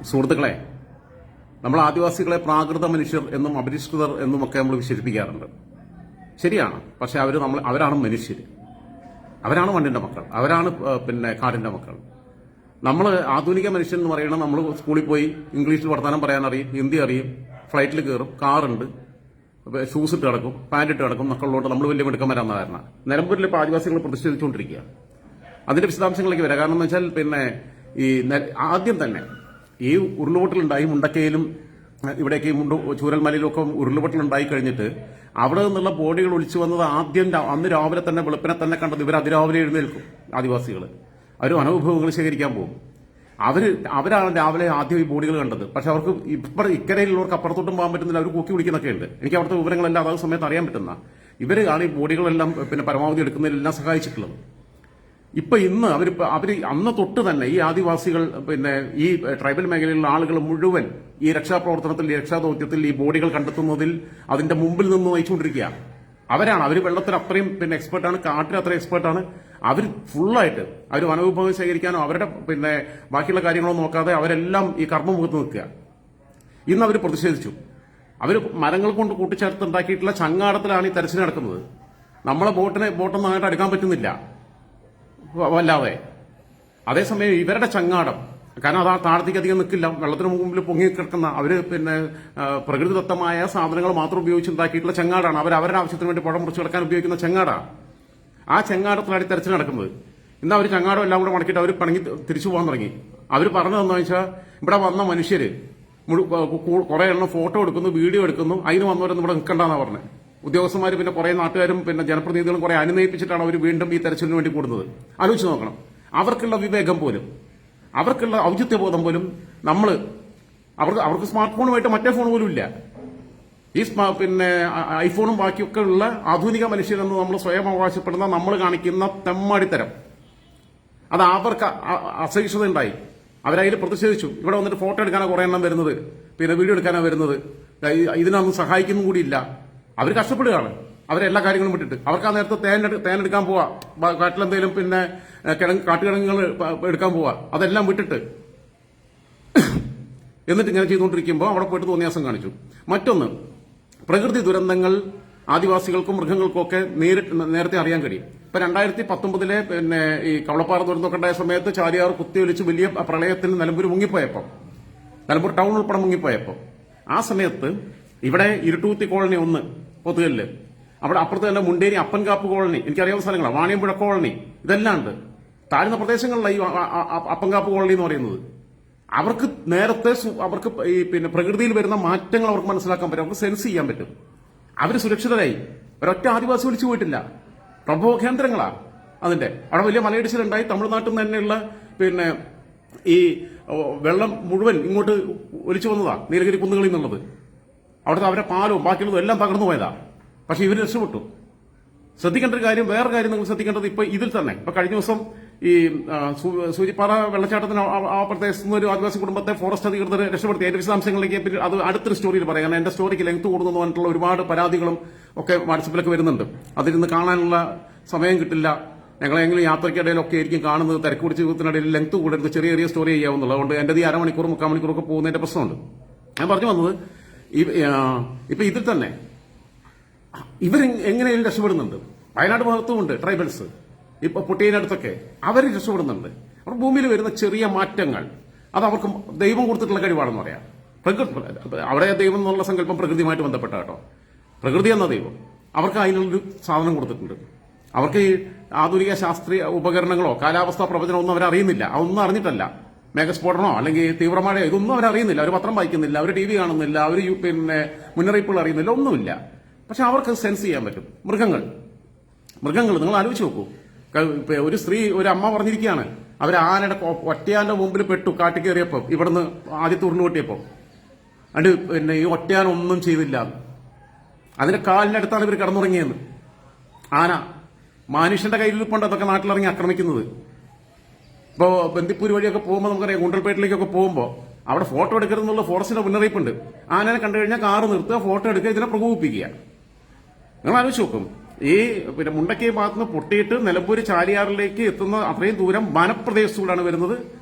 സുഹൃത്തുക്കളെ, നമ്മൾ ആദിവാസികളെ പ്രാകൃത മനുഷ്യർ എന്നും അപരിഷ്കൃതർ എന്നുമൊക്കെ നമ്മൾ വിശേഷിപ്പിക്കാറുണ്ട്. ശരിയാണ്. പക്ഷെ അവരാണ് മനുഷ്യർ, അവരാണ് മണ്ണിന്റെ മക്കൾ, അവരാണ് കാടിന്റെ മക്കൾ. നമ്മൾ ആധുനിക മനുഷ്യൻ എന്ന് പറയുന്നത് നമ്മൾ സ്കൂളിൽ പോയി ഇംഗ്ലീഷിൽ വർത്തമാനം പറയാനറിയും, ഹിന്ദി അറിയും, ഫ്ലൈറ്റിൽ കയറും, കാറുണ്ട്, ഷൂസ് ഇട്ട് കിടക്കും, പാൻറ് ഇട്ട് കിടക്കും, മക്കളിലോട്ട് നമ്മൾ വലിയ മിടുക്കന്മാരാന്ന കാരണം. നിലമ്പൂരിൽ ഇപ്പോൾ ആദിവാസികൾ പ്രതിഷേധിച്ചുകൊണ്ടിരിക്കുക. അതിന്റെ വിശദാംശങ്ങളിലേക്ക് വരാം. കാരണം എന്ന് വെച്ചാൽ ആദ്യം തന്നെ ഈ ഉരുളുപൊട്ടലുണ്ടായി മുണ്ടക്കയിലും ഇവിടേക്ക് ചൂരൽമലയിലും ഒക്കെ ഉരുളുപൊട്ടലുണ്ടായി കഴിഞ്ഞിട്ട് അവിടെ നിന്നുള്ള ബോഡികൾ ഒളിച്ചു വന്നത് അന്ന് രാവിലെ തന്നെ വെളുപ്പിനെ തന്നെ കണ്ടത് ഇവർ അതിരാവിലെ എഴുന്നേൽക്കും. ആദിവാസികൾ അവർ വനവിഭവങ്ങൾ ശേഖരിക്കാൻ പോകും. അവരാണ് രാവിലെ ആദ്യം ഈ ബോഡികൾ കണ്ടത്. പക്ഷെ അവർക്ക് ഇക്കരയിലുള്ളവർക്ക് അപ്പുറത്തോട്ടും പോകാൻ പറ്റുന്നില്ല. അവർ കൂക്കി വിളിക്കുന്നൊക്കെ ഉണ്ട്. എനിക്ക് അവിടുത്തെ വിവരങ്ങളെല്ലാം അതാത് സമയത്ത് അറിയാൻ പറ്റുന്ന ഇവരാണ് ഈ ബോഡികളെല്ലാം പരമാവധി എടുക്കുന്നതിലെല്ലാം സഹായിച്ചിട്ടുള്ളത്. ഇന്ന് അവര് അന്ന് തൊട്ട് തന്നെ ഈ ആദിവാസികൾ ഈ ട്രൈബൽ മേഖലയിലുള്ള ആളുകൾ മുഴുവൻ ഈ രക്ഷാപ്രവർത്തനത്തിൽ, ഈ രക്ഷാദൌത്യത്തിൽ, ഈ ബോഡികൾ കണ്ടെത്തുന്നതിൽ അതിന്റെ മുമ്പിൽ നിന്ന് നയിച്ചുകൊണ്ടിരിക്കുക. അവര് വെള്ളത്തിൽ അത്രയും എക്സ്പേർട്ടാണ്, കാട്ടിൽ അത്രയും എക്സ്പേർട്ടാണ്. അവർ ഫുള്ളായിട്ട് അവർ വനവിഭവം ശേഖരിക്കാനോ അവരുടെ ബാക്കിയുള്ള കാര്യങ്ങളോ നോക്കാതെ അവരെല്ലാം ഈ കർമ്മമുഖത്ത് നിൽക്കുക. ഇന്ന് അവർ പ്രതിഷേധിച്ചു. അവർ മരങ്ങൾ കൊണ്ട് കൂട്ടിച്ചേർത്ത് ഉണ്ടാക്കിയിട്ടുള്ള ചങ്ങാടത്തിലാണ് ഈ തെരച്ചിൽ നടക്കുന്നത്. നമ്മളെ ബോട്ടൊന്നും അങ്ങോട്ട് അടുക്കാൻ പറ്റുന്നില്ല വല്ലാതെ. അതേസമയം ഇവരുടെ ചങ്ങാടം, കാരണം അത് ആ താഴത്തേക്ക് അധികം നിൽക്കില്ല, വെള്ളത്തിന് മുമ്പിൽ പൊങ്ങി കിടക്കുന്ന അവര് പ്രകൃതിദത്തമായ സാധനങ്ങൾ മാത്രം ഉപയോഗിച്ചുണ്ടാക്കിയിട്ടുള്ള ചങ്ങാടാണ്. അവരുടെ ആവശ്യത്തിന് വേണ്ടി പുഴ മുറിച്ച് കിടക്കാൻ ഉപയോഗിക്കുന്ന ചങ്ങാടാണ്. ആ ചങ്ങാടത്തിലാണ് തെരച്ചിൽ നടക്കുന്നത്. ഇന്ന് അവർ ചങ്ങാടം എല്ലാം കൂടെ മടക്കിയിട്ട് അവർ പണങ്ങി തിരിച്ചു പോകാൻ തുടങ്ങി. അവർ പറഞ്ഞതെന്ന് വെച്ചാൽ ഇവിടെ വന്ന മനുഷ്യര് കുറെ എണ്ണം ഫോട്ടോ എടുക്കുന്നു, വീഡിയോ എടുക്കുന്നു, അതിന് വന്നവരൊന്നും ഇവിടെ നിൽക്കണ്ടെന്നാണ് പറഞ്ഞത്. ഉദ്യോഗസ്ഥന്മാർ കുറെ നാട്ടുകാരും ജനപ്രതിനിധികളും കുറെ അനുനയിപ്പിച്ചിട്ടാണ് അവർ വീണ്ടും ഈ തെരച്ചിലിന് വേണ്ടി കൂടുന്നത്. ആലോചിച്ച് നോക്കണം. അവർക്കുള്ള വിവേകം പോലും, അവർക്കുള്ള ഔചിത്യബോധം പോലും അവർക്ക് സ്മാർട്ട് ഫോണുമായിട്ട് മറ്റേ ഫോൺ പോലും ഇല്ല. ഈ ഐഫോണും ബാക്കിയൊക്കെ ഉള്ള ആധുനിക മനുഷ്യരെന്ന് നമ്മൾ സ്വയം അവകാശപ്പെടുന്ന നമ്മൾ കാണിക്കുന്ന തെമ്മാടിത്തരം, അത് അവർക്ക് അസഹിഷ്ണുത ഉണ്ടായി. അവരതിൽ പ്രതിഷേധിച്ചു. ഇവിടെ വന്നിട്ട് ഫോട്ടോ എടുക്കാനാണ് കുറെ എണ്ണം വരുന്നത്, വീഡിയോ എടുക്കാനാണ് വരുന്നത്. ഇതിനൊന്നും സഹായിക്കുന്നു കൂടിയില്ല. അവർ കഷ്ടപ്പെടുകയാണ്. അവരെല്ലാ കാര്യങ്ങളും വിട്ടിട്ട് അവർക്ക് ആ നേരത്തെ തേനെടുക്കാൻ പോവാ, കാട്ടിലെന്തെങ്കിലും കാട്ടുകിഴങ്ങുകൾ എടുക്കാൻ പോവാ, അതെല്ലാം വിട്ടിട്ട് എന്നിട്ട് ഇങ്ങനെ ചെയ്തുകൊണ്ടിരിക്കുമ്പോൾ അവിടെ പോയിട്ട് തോന്നിയാസം കാണിച്ചു. മറ്റൊന്ന്, പ്രകൃതി ദുരന്തങ്ങൾ ആദിവാസികൾക്കും മൃഗങ്ങൾക്കും ഒക്കെ നേരത്തെ അറിയാൻ കഴിയും. ഇപ്പൊ 2019 ഈ കവളപ്പാറ ദുരന്തമൊക്കെ ഉണ്ടായ സമയത്ത് ചാലിയാർ കുത്തിയൊലിച്ച് വലിയ പ്രളയത്തിന് നിലമ്പൂർ ടൗൺ ഉൾപ്പെടെ മുങ്ങിപ്പോയപ്പോ ആ സമയത്ത് ഇവിടെ ഇരുട്ടൂത്തി കോളനി 1 പൊതുകല്ല്, അവിടെ അപ്പുറത്ത് തന്നെ മുണ്ടേരി അപ്പൻകാപ്പ് കോളനി, എനിക്കറിയാവുന്ന സ്ഥലങ്ങളാണ്, വാണിയമ്പുഴ കോളനി, ഇതെല്ലാം ഉണ്ട്. താഴ്ന്ന പ്രദേശങ്ങളിലാണ് ഈ അപ്പൻകാപ്പ് കോളനി എന്ന് പറയുന്നത്. അവർക്ക് നേരത്തെ ഈ പ്രകൃതിയിൽ വരുന്ന മാറ്റങ്ങൾ അവർക്ക് മനസ്സിലാക്കാൻ പറ്റും, അവർക്ക് സെൻസ് ചെയ്യാൻ പറ്റും. അവർ സുരക്ഷിതരായി. ഒരൊറ്റ ആദിവാസി വിളിച്ചു പോയിട്ടില്ല. പ്രഭവ കേന്ദ്രങ്ങളാ അതിന്റെ. അവിടെ വലിയ മലയിടിച്ചിലുണ്ടായി. തമിഴ്നാട്ടിൽ നിന്ന് തന്നെയുള്ള ഈ വെള്ളം മുഴുവൻ ഇങ്ങോട്ട് ഒലിച്ചു വന്നതാ, നീലഗിരി കുന്നുകളിൽ നിന്നുള്ളത്. അവിടുത്തെ അവരുടെ പാലവും ബാക്കിയുള്ളതും എല്ലാം തകർന്നു പോയതാ. പക്ഷെ ഇവർ രക്ഷപ്പെട്ടു. ശ്രദ്ധിക്കേണ്ട ഒരു കാര്യം, വേറെ കാര്യം നിങ്ങൾ ശ്രദ്ധിക്കേണ്ടത്, ഇപ്പൊ ഇതിൽ തന്നെ ഇപ്പൊ കഴിഞ്ഞ ദിവസം ഈ സൂചിപ്പാറ വെള്ളച്ചാട്ടത്തിന് ആ പ്രദേശത്ത് നിന്ന് ഒരു ആദിവാസി കുടുംബത്തെ ഫോറസ്റ്റ് അധികൃതർ രക്ഷപ്പെടുത്തി. അതിന്റെ വിശദാംശങ്ങളിലേക്ക് അത് അടുത്തൊരു സ്റ്റോറിയിൽ പറയാം. കാരണം എന്റെ സ്റ്റോറിക്ക് ലെങ്ത് കൂടുന്നു പറഞ്ഞിട്ടുള്ള ഒരുപാട് പരാതികളും ഒക്കെ വാട്സപ്പിലൊക്കെ വരുന്നുണ്ട്. അതിരുന്ന് കാണാനുള്ള സമയം കിട്ടില്ല. ഞങ്ങളെങ്കിലും യാത്രയ്ക്കിടയിലൊക്കെ ആയിരിക്കും കാണുന്നത്. തിരക്ക് പിടിച്ച ജീവിതത്തിനിടയിൽ ലെങ്ത് കൂടരുത്, ചെറിയ ചെറിയ സ്റ്റോറി ചെയ്യാവുന്നുള്ളത്. അതുകൊണ്ട് എന്റെ ഈ 1/2 മണിക്കൂർ 3/4 മണിക്കൂറൊക്കെ പോകുന്നതിന്റെ പ്രശ്നമുണ്ട്. ഞാൻ പറഞ്ഞു വന്നത്, ഇപ്പൊ ഇതിൽ തന്നെ ഇവരെങ്ങനെയും രക്ഷപ്പെടുന്നുണ്ട്. വയനാട് ഭാഗത്തുമുണ്ട് ട്രൈബൽസ്, ഇപ്പൊ പൊട്ടിയതിനടുത്തൊക്കെ അവർ രക്ഷപ്പെടുന്നുണ്ട്. അവർ ഭൂമിയിൽ വരുന്ന ചെറിയ മാറ്റങ്ങൾ അത് അവർക്ക് ദൈവം കൊടുത്തിട്ടുള്ള കഴിവാണെന്ന് പറയാം. അവിടെ ദൈവം എന്നുള്ള സങ്കല്പം പ്രകൃതിയുമായിട്ട് ബന്ധപ്പെട്ട കേട്ടോ. പ്രകൃതി എന്ന ദൈവം അവർക്ക് അതിനുള്ളൊരു സാധനം കൊടുത്തിട്ടുണ്ട്. അവർക്ക് ഈ ആധുനിക ശാസ്ത്രീയ ഉപകരണങ്ങളോ കാലാവസ്ഥാ പ്രവചനമോ ഒന്നും അവരറിയുന്നില്ല. അതൊന്നും അറിഞ്ഞിട്ടല്ല. മേഘസ്ഫോടനോ അല്ലെങ്കിൽ തീവ്രമഴയോ ഇതൊന്നും അവരറിയുന്നില്ല. അവർ പത്രം വായിക്കുന്നില്ല, അവർ TV കാണുന്നില്ല, അവർ മുന്നറിയിപ്പുകൾ അറിയുന്നില്ല, ഒന്നുമില്ല. പക്ഷെ അവർക്ക് സെൻസ് ചെയ്യാൻ പറ്റും. മൃഗങ്ങൾ നിങ്ങൾ ആലോചിച്ച് നോക്കൂ. ഒരു സ്ത്രീ, ഒരു അമ്മ പറഞ്ഞിരിക്കുകയാണ്, അവർ ആനയുടെ ഒറ്റയാന്റെ മുമ്പിൽ പെട്ടു കാട്ടി കയറിയപ്പോ, ഇവിടുന്ന് ആദ്യത്തെ ഉരുള് പൊട്ടിയപ്പോ. അത് ഈ ഒറ്റയാൻ ഒന്നും ചെയ്തില്ല. അതിന്റെ കാലിനടുത്താണ് ഇവർ കിടന്നുറങ്ങിയെന്ന്. ആന മനുഷ്യന്റെ കയ്യിലിരിപ്പുണ്ട് അതൊക്കെ നാട്ടിലിറങ്ങി ആക്രമിക്കുന്നത്. ഇപ്പോ ബന്ദിപ്പൂർ വഴിയൊക്കെ പോകുമ്പോൾ നമുക്കറിയാം, ഗുണ്ടൽപേട്ടിലേക്കൊക്കെ പോകുമ്പോൾ അവിടെ ഫോട്ടോ എടുക്കരുതെന്നുള്ള ഫോറസ്റ്റിന്റെ മുന്നറിയിപ്പുണ്ട്. ആനനെ കണ്ടു കഴിഞ്ഞാൽ കാറ് നിർത്തുക, ഫോട്ടോ എടുക്കുക, ഇതിനെ പ്രകോപിപ്പിക്കുക. നിങ്ങൾ ആലോചിച്ച് നോക്കും. ഈ മുണ്ടക്കൈ ഭാഗത്തുനിന്ന് പൊട്ടിയിട്ട് നിലമ്പൂര് ചാലിയാറിലേക്ക് എത്തുന്ന അത്രയും ദൂരം വനപ്രദേശത്തൂടാണ് വരുന്നത്.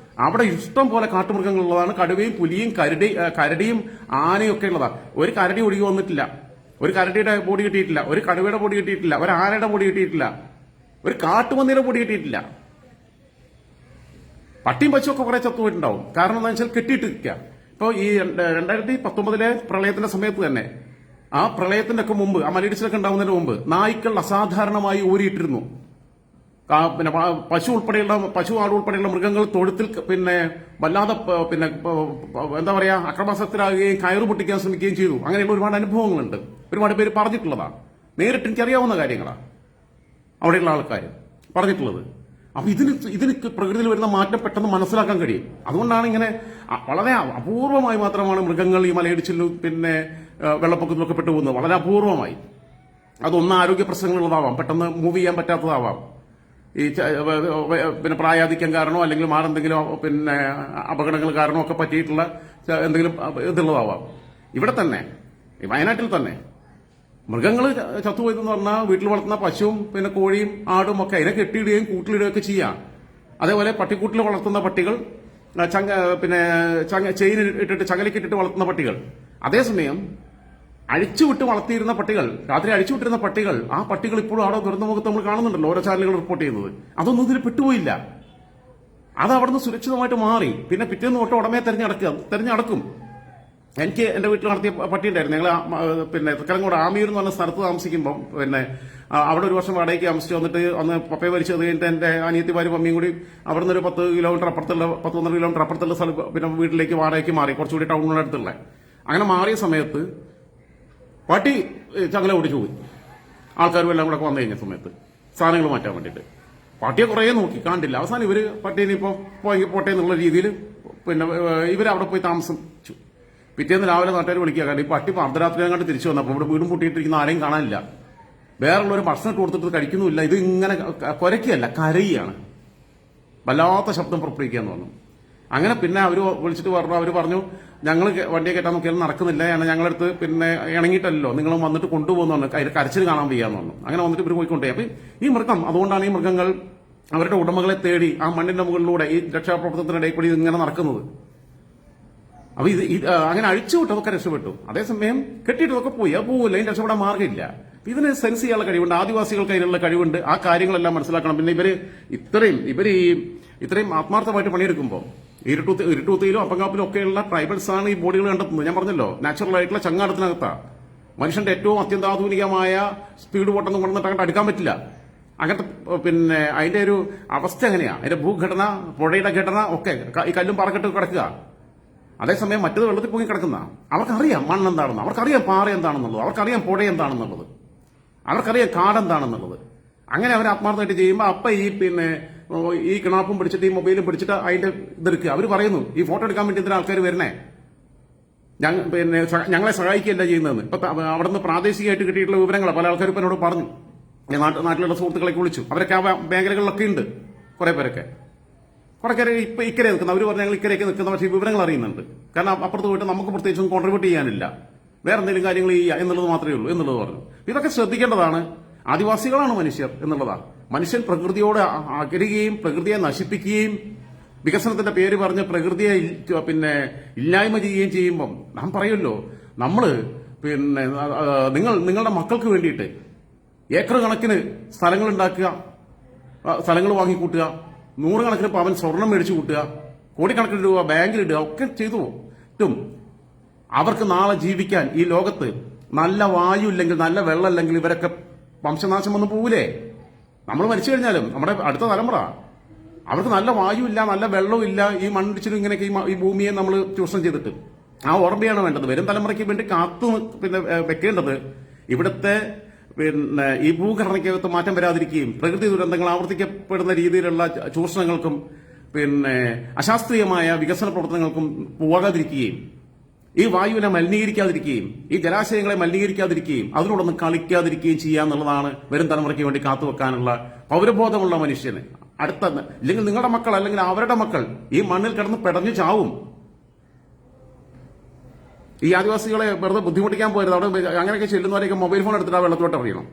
അവിടെ ഇഷ്ടം പോലെ കാട്ടുമൃഗങ്ങളുള്ളതാണ്. കടുവയും പുലിയും കരടിയും ആനയും ഒക്കെ ഉള്ളതാണ്. ഒരു കരടി ഒഴുകി വന്നിട്ടില്ല, ഒരു കരടിയുടെ ബോഡി കിട്ടിയിട്ടില്ല, ഒരു കടുവയുടെ ബോഡി കിട്ടിയിട്ടില്ല, ഒരു ആനയുടെ ബോഡി കിട്ടിയിട്ടില്ല, ഒരു കാട്ടുപന്നിയുടെ ബോഡി കിട്ടിയിട്ടില്ല. പട്ടിയും പശുവൊക്കെ കുറെ ചത്തുപോയിട്ടുണ്ടാവും. കാരണം എന്താ വെച്ചാൽ കെട്ടിയിട്ടിരിക്കുക. ഇപ്പോൾ ഈ 2019 പ്രളയത്തിന്റെ സമയത്ത് തന്നെ, ആ പ്രളയത്തിന്റെ ഒക്കെ മുമ്പ്, ആ മലയിടിച്ചിലൊക്കെ ഉണ്ടാവുന്നതിന് മുമ്പ് നായ്ക്കൾ അസാധാരണമായി ഊരിയിട്ടിരുന്നു. പിന്നെ പശു ആട് ഉൾപ്പെടെയുള്ള മൃഗങ്ങൾ തൊഴുത്തിൽ പിന്നെ വല്ലാതെ പിന്നെ എന്താ പറയാ അക്രമാസക്തരാകുകയും കയറ് പൊട്ടിക്കാൻ ശ്രമിക്കുകയും ചെയ്തു. അങ്ങനെയുള്ള ഒരുപാട് അനുഭവങ്ങളുണ്ട്. ഒരുപാട് പേര് പറഞ്ഞിട്ടുള്ളതാണ്. നേരിട്ട് എനിക്കറിയാവുന്ന കാര്യങ്ങളാണ് അവിടെയുള്ള ആൾക്കാർ പറഞ്ഞിട്ടുള്ളത്. അപ്പൊ ഇതിന് പ്രകൃതിയിൽ വരുന്ന മാറ്റം പെട്ടെന്ന് മനസ്സിലാക്കാൻ കഴിയും. അതുകൊണ്ടാണ് ഇങ്ങനെ വളരെ അപൂർവമായി മാത്രമാണ് മൃഗങ്ങൾ ഈ മലയിടിച്ചിലും പിന്നെ വെള്ളപ്പൊക്കത്തിലൊക്കെ പെട്ടുപോകുന്നത്. വളരെ അപൂർവമായി. അതൊന്ന് ആരോഗ്യ പ്രശ്നങ്ങളുള്ളതാവാം, പെട്ടെന്ന് മൂവ് ചെയ്യാൻ പറ്റാത്തതാവാം, ഈ പിന്നെ പ്രായാധിക്യം കാരണമോ അല്ലെങ്കിൽ മാറെന്തെങ്കിലും പിന്നെ അപകടങ്ങൾ കാരണമോ ഒക്കെ പറ്റിയിട്ടുള്ള എന്തെങ്കിലും ഇതുള്ളതാവാം. ഇവിടെ തന്നെ ഈ വയനാട്ടിൽ തന്നെ മൃഗങ്ങൾ ചത്തുപോയതെന്ന് പറഞ്ഞാൽ വീട്ടിൽ വളർത്തുന്ന പശുവും പിന്നെ കോഴിയും ആടും ഒക്കെ അതിനെ കെട്ടിയിടുകയും കൂട്ടിലിടുകയൊക്കെ ചെയ്യാം. അതേപോലെ പട്ടിക്കൂട്ടിൽ വളർത്തുന്ന പട്ടികൾ പിന്നെ ചെയിൻ ഇട്ടിട്ട് ചങ്ങലക്കിട്ടിട്ട് വളർത്തുന്ന പട്ടികൾ. അതേസമയം അഴിച്ചുവിട്ട് വളർത്തിയിരുന്ന പട്ടികൾ, രാത്രി അഴിച്ചുവിട്ടിരുന്ന പട്ടികൾ, ആ പട്ടികൾ ഇപ്പോഴും അവിടെ ദുരന്ത മുഖത്ത് നമ്മൾ കാണുന്നുണ്ടല്ലോ ഓരോ ചാനലുകൾ റിപ്പോർട്ട് ചെയ്യുന്നത്. അതൊന്നും ഇതിൽ പെട്ടുപോയില്ല. അത് അവിടുന്ന് സുരക്ഷിതമായിട്ട് മാറി. പിന്നെ പിറ്റേന്ന് തൊട്ട് ഉടമയെ തെരഞ്ഞെടുക്കും. എനിക്ക് എന്റെ വീട്ടിൽ നടത്തിയ പട്ടി ഉണ്ടായിരുന്നു. ഞങ്ങൾ പിന്നെ തൃക്കരങ്കോട് ആമീർ എന്ന് പറഞ്ഞ സ്ഥലത്ത് താമസിക്കുമ്പോൾ പിന്നെ അവിടെ ഒരു വർഷം വാടകയ്ക്ക് താമസിച്ച് വന്നിട്ട് അന്ന് പപ്പയെ വലിച്ചത് കഴിഞ്ഞിട്ട് എന്റെ അനിയത്തിമാരും മമ്മിയും കൂടി അവിടെ നിന്ന് ഒരു 10 കിലോമീറ്റർ അപ്പുറത്തുള്ള 10-12 കിലോമീറ്റർ അപ്പുറത്തുള്ള സ്ഥലം പിന്നെ വീട്ടിലേക്ക് വാടകയ്ക്ക് മാറി, കുറച്ചുകൂടി ടൗണിനടുത്തുള്ള. അങ്ങനെ മാറിയ സമയത്ത് പട്ടി ചങ്ങല ഓടിച്ചു പോയി. ആൾക്കാരും എല്ലാം കൂടെ വന്നു കഴിഞ്ഞ സമയത്ത് സാധനങ്ങൾ മാറ്റാൻ വേണ്ടിയിട്ട് പട്ടിയെ കുറേ നോക്കി കണ്ടില്ല. അവസാനം ഇവര് പട്ടീനെ ഇപ്പോൾ പോട്ടെ എന്നുള്ള രീതിയിൽ പിന്നെ ഇവരവിടെ പോയി താമസിച്ചു. പിറ്റേന്ന് രാവിലെ നാട്ടുകാർ വിളിക്കുക, കാരണം ഈ പട്ടി അർദ്ധരാത്രി അങ്ങോട്ട് തിരിച്ചു വന്നപ്പോൾ ഇവിടെ വീടും പൂട്ടിയിട്ടിരിക്കുന്ന ആരെയും കാണാനില്ല. വേറുള്ളവർ ഭക്ഷണം ഇട്ട് കൊടുത്തിട്ട് കഴിക്കുന്നുമില്ല. ഇത് ഇങ്ങനെ കുരയ്ക്കുകയല്ല, കരയുകയാണ്. വല്ലാത്ത ശബ്ദം പുറപ്പെടുവിക്കുക എന്ന് പറഞ്ഞു. അങ്ങനെ പിന്നെ അവർ വിളിച്ചിട്ട് പറഞ്ഞു, അവർ പറഞ്ഞു ഞങ്ങൾ വണ്ടിയെ കയറ്റാൻ നോക്കിയാലും നടക്കുന്നില്ല, ഞങ്ങളടുത്ത് പിന്നെ ഇണങ്ങിയിട്ടല്ലോ നിങ്ങളും വന്നിട്ട് കൊണ്ടുപോകുന്നു പറഞ്ഞു. അതിന്റെ കരച്ചിൽ കാണാൻ വയ്യാന്ന് പറഞ്ഞു. അങ്ങനെ വന്നിട്ട് ഇവർ പോയിക്കൊണ്ടേ. അപ്പൊ ഈ മൃഗം, അതുകൊണ്ടാണ് ഈ മൃഗങ്ങൾ അവരുടെ ഉടമകളെ തേടി ആ മണ്ണിന്റെ മുകളിലൂടെ ഈ രക്ഷാപ്രവർത്തനത്തിനിടയിൽ കൂടി ഇങ്ങനെ നടക്കുന്നത്. അപ്പൊ ഇത് അങ്ങനെ അഴിച്ചുവിട്ടതൊക്കെ രക്ഷപ്പെട്ടു. അതേസമയം കെട്ടിയിട്ടതൊക്കെ പോയി. അത് പോവില്ല, അതിന് രക്ഷപ്പെടാൻ മാർഗ്ഗമില്ല. ഇതിന് സെൻസ് ചെയ്യാനുള്ള കഴിവുണ്ട്, ആദിവാസികൾക്ക് അതിനുള്ള കഴിവുണ്ട്. ആ കാര്യങ്ങളെല്ലാം മനസ്സിലാക്കണം. പിന്നെ ഇത്രയും ആത്മാർത്ഥമായിട്ട് പണിയെടുക്കുമ്പോൾ ഇരുട്ടൂത്തിയിലും അപ്പങ്കാപ്പിലും ഒക്കെയുള്ള ട്രൈബൽസ് ആണ് ഈ ബോഡികൾ കണ്ടെത്തുന്നത്. ഞാൻ പറഞ്ഞല്ലോ, നാച്ചുറൽ ആയിട്ടുള്ള ചങ്ങാടത്തിനകത്താ. മനുഷ്യന്റെ ഏറ്റവും അത്യന്താധുനികമായ സ്പീഡ് ബോട്ടൊന്നും കൊണ്ടുവന്നിട്ട് അങ്ങോട്ട് അടുക്കാൻ പറ്റില്ല. അങ്ങനത്തെ പിന്നെ അതിന്റെ ഒരു അവസ്ഥ എങ്ങനെയാ, അതിന്റെ ഭൂഘടന, പുഴയുടെ ഘടന ഒക്കെ ഈ കല്ലും പാറക്കെട്ട് കിടക്കുക. അതേസമയം മറ്റത് വെള്ളത്തിൽ പൊങ്ങി കിടക്കുന്ന അവർക്കറിയാം മണ്ണെന്താണെന്ന്, അവർക്കറിയാം പാറ എന്താണെന്നുള്ളത്, അവർക്കറിയാം പുഴ എന്താണെന്നുള്ളത്, അവർക്കറിയാം കാടെന്താണെന്നുള്ളത്. അങ്ങനെ അവർ ആത്മാർത്ഥമായിട്ട് ചെയ്യുമ്പോൾ അപ്പൊ ഈ കിണാപ്പും പിടിച്ചിട്ട് ഈ മൊബൈലും പിടിച്ചിട്ട് അതിന്റെ ഇതെടുക്കുക. അവർ പറയുന്നു ഈ ഫോട്ടോ എടുക്കാൻ വേണ്ടി ഇതിന് ആൾക്കാർ വരണേ, പിന്നെ ഞങ്ങളെ സഹായിക്കുകയല്ല ചെയ്യുന്നതെന്ന്. ഇപ്പൊ അവിടെ നിന്ന് പ്രാദേശികമായിട്ട് കിട്ടിയിട്ടുള്ള വിവരങ്ങൾ പല ആൾക്കാർ ഇപ്പൊ എന്നോട് പറഞ്ഞു. നാട്ടിലുള്ള സുഹൃത്തുക്കളെ വിളിച്ചു. അവരൊക്കെ ആ മേഖലകളിലൊക്കെ ഉണ്ട്. കുറെ പേരൊക്കെ ഇപ്പൊ ഇക്കരെ നിൽക്കുന്ന അവർ പറഞ്ഞാൽ ഞങ്ങൾ ഇക്കരെയൊക്കെ നിൽക്കുന്ന, പക്ഷേ വിവരങ്ങൾ അറിയുന്നുണ്ട്. കാരണം അപ്പുറത്ത് പോയിട്ട് നമുക്ക് പ്രത്യേകിച്ചും കോൺട്രിബ്യൂട്ട് ചെയ്യാനില്ല, വേറെ എന്തെങ്കിലും കാര്യങ്ങൾ ചെയ്യുക എന്നുള്ളത് മാത്രമേ ഉള്ളൂ എന്നുള്ളത് പറഞ്ഞു. ഇതൊക്കെ ശ്രദ്ധിക്കേണ്ടതാണ്. ആദിവാസികളാണ് മനുഷ്യർ എന്നുള്ളതാണ്. മനുഷ്യൻ പ്രകൃതിയോട് അകരുകയും പ്രകൃതിയെ നശിപ്പിക്കുകയും വികസനത്തിന്റെ പേര് പറഞ്ഞ് പ്രകൃതിയെ പിന്നെ ഇല്ലായ്മ ചെയ്യുകയും ചെയ്യുമ്പം നാം പറയുമല്ലോ, നമ്മള് പിന്നെ നിങ്ങളുടെ മക്കൾക്ക് വേണ്ടിയിട്ട് ഏക്കർ കണക്കിന് സ്ഥലങ്ങൾ ഉണ്ടാക്കുക, സ്ഥലങ്ങൾ വാങ്ങിക്കൂട്ടുക, 100 കണക്കിന് പവൻ സ്വർണം മേടിച്ചു കൂട്ടുക, കോടിക്കണക്കിന് രൂപ ബാങ്കിലിടുക ഒക്കെ ചെയ്തും അവർക്ക് നാളെ ജീവിക്കാൻ ഈ ലോകത്ത് നല്ല വായു ഇല്ലെങ്കിൽ നല്ല വെള്ളം ഇല്ലെങ്കിൽ ഇവരൊക്കെ വംശനാശം വന്ന് പോകൂലേ? നമ്മൾ മരിച്ചു കഴിഞ്ഞാലും നമ്മുടെ അടുത്ത തലമുറ അവർക്ക് നല്ല വായു ഇല്ല, നല്ല വെള്ളവും ഇല്ല, ഈ മണ്ണിടിച്ചിലും ഇങ്ങനെയൊക്കെ ഈ ഭൂമിയെ നമ്മൾ ചൂഷണം ചെയ്തിട്ട് ആ ഓർമ്മയാണ് വേണ്ടത്. വരും തലമുറയ്ക്ക് വേണ്ടി കാത്തു വെക്കേണ്ടത് ഇവിടുത്തെ പിന്നെ ഈ ഭൂഘടനയ്ക്കകത്ത് മാറ്റം വരാതിരിക്കുകയും പ്രകൃതി ദുരന്തങ്ങൾ ആവർത്തിക്കപ്പെടുന്ന രീതിയിലുള്ള ചൂഷണങ്ങൾക്കും പിന്നെ അശാസ്ത്രീയമായ വികസന പ്രവർത്തനങ്ങൾക്കും പോകാതിരിക്കുകയും ഈ വായുവിനെ മലിനീകരിക്കാതിരിക്കുകയും ഈ ജലാശയങ്ങളെ മലിനീകരിക്കാതിരിക്കുകയും അതിനോടൊന്നും കളിക്കാതിരിക്കുകയും ചെയ്യാന്നുള്ളതാണ് വരും തലമുറയ്ക്ക് വേണ്ടി കാത്തുവെക്കാനുള്ള പൗരബോധമുള്ള മനുഷ്യന്. ഇല്ലെങ്കിൽ നിങ്ങളുടെ മക്കൾ അല്ലെങ്കിൽ അവരുടെ മക്കൾ ഈ മണ്ണിൽ കിടന്ന് പെടഞ്ഞു ചാവും. ഈ ആദിവാസികളെ വെറുതെ ബുദ്ധിമുട്ടിക്കാൻ പോയത് അവിടെ അങ്ങനെയൊക്കെ ചെല്ലുന്നവരെയൊക്കെ മൊബൈൽ ഫോൺ എടുത്തിട്ട് ആ വെള്ളത്തോട്ട് അറിയണം.